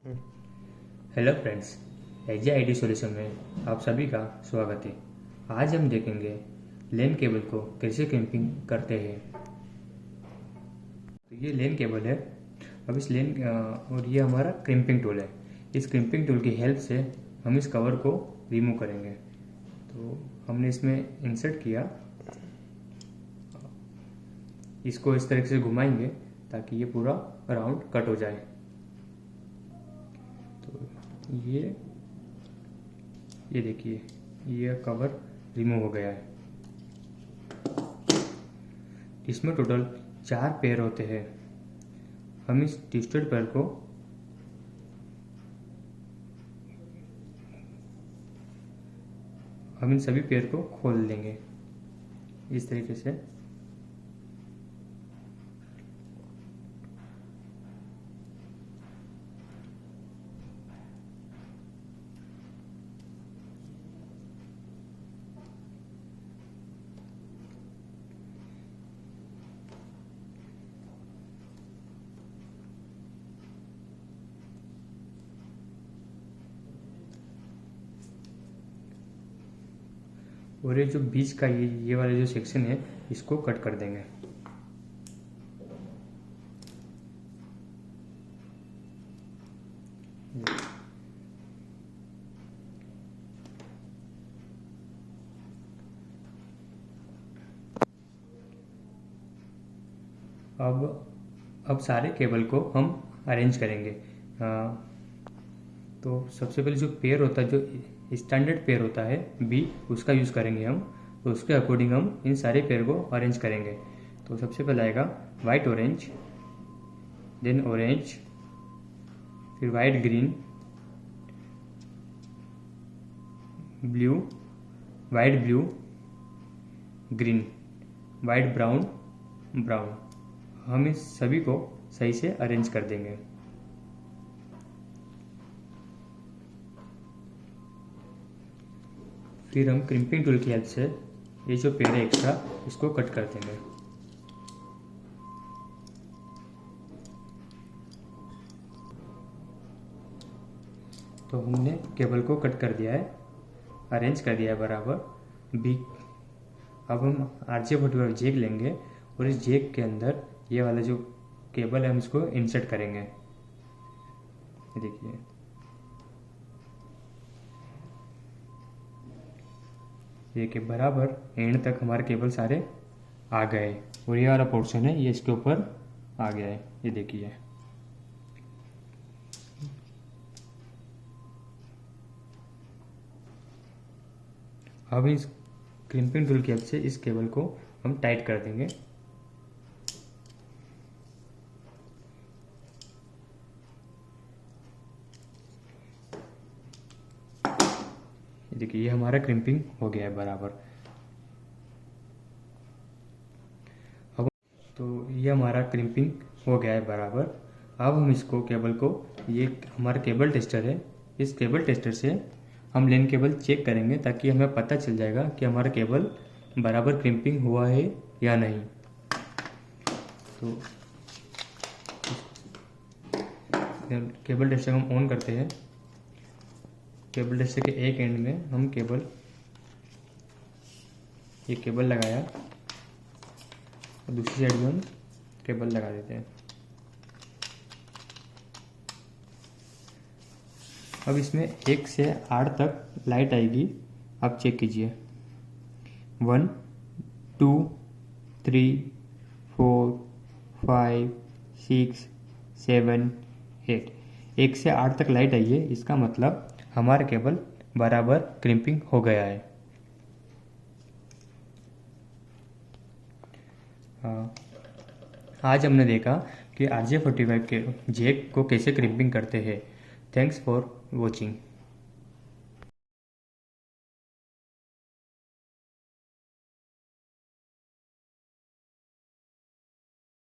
Hello friends, एजे ID solution में आप सभी का स्वागत है। आज हम देखेंगे लेन केबल को कैसे क्रिम्पिंग करते हैं। तो ये लेन केबल है। अब इस लेन और ये हमारा क्रिम्पिंग टूल है। इस क्रिम्पिंग टूल की हेल्प से हम इस कवर को रिमूव करेंगे। तो हमने इसमें इंसर्ट किया, इसको इस तरीके से घुमाएंगे ताकि ये पूरा राउंड कट हो जाए। तो ये देखिए, ये कवर रिमूव हो गया है। इसमें टोटल 4 पेयर होते हैं। हम इस ट्विस्टेड पेयर को इन सभी पेयर को खोल लेंगे इस तरीके से। और ये जो बीच का ये वाला जो सेक्शन है, इसको कट कर देंगे। अब सारे केबल को हम अरेंज करेंगे। तो सबसे पहले जो पेयर होता है, जो स्टैंडर्ड पेयर होता है बी, उसका यूज़ करेंगे हम। तो उसके अकॉर्डिंग हम इन सारे पेयर को अरेंज करेंगे। तो सबसे पहले आएगा वाइट ऑरेंज, देन ऑरेंज, फिर white green, blue, white blue, green, white brown, brown. हम इस सभी को सही से अरेंज कर देंगे। फिर हम क्रिम्पिंग टूल की हेल्प से ये जो पेड़ है एक्स्ट्रा, इसको कट कर देंगे। तो हमने केबल को कट कर दिया है, अरेंज कर दिया है बराबर बी। अब हम RJ45 जैक लेंगे और इस जैक के अंदर ये वाला जो केबल है हम इसको इंसर्ट करेंगे। देखिए, ये के बराबर एंड तक हमारे केबल सारे आ गए और ये वाला पोर्शन है ये इसके ऊपर आ गया है। ये देखिए, अब इस क्रिम्पिंग टूल की हेल्प से इस केबल को हम टाइट कर देंगे। देखिए, ये हमारा क्रिम्पिंग हो गया है बराबर। अब तो ये हमारा क्रिम्पिंग हो गया है बराबर। अब हम इसको केबल को, ये हमारा केबल टेस्टर है, इस केबल टेस्टर से हम लेन केबल चेक करेंगे ताकि हमें पता चल जाएगा कि हमारा केबल बराबर क्रिम्पिंग हुआ है या नहीं। तो केबल टेस्टर हम ऑन करते हैं। केबल टेस्टर के एक एंड में हम ये केबल लगाया और दूसरी साइड में हम केबल लगा देते हैं। अब इसमें 1 से 8 तक लाइट आएगी, आप चेक कीजिए। 1 2 3 4 5 6 7 8, 1 से 8 तक लाइट आई है। इसका मतलब हमारा केबल बराबर क्रिम्पिंग हो गया है। आज हमने देखा कि RJ45 के जैक को कैसे क्रिम्पिंग करते हैं। Thanks for watching.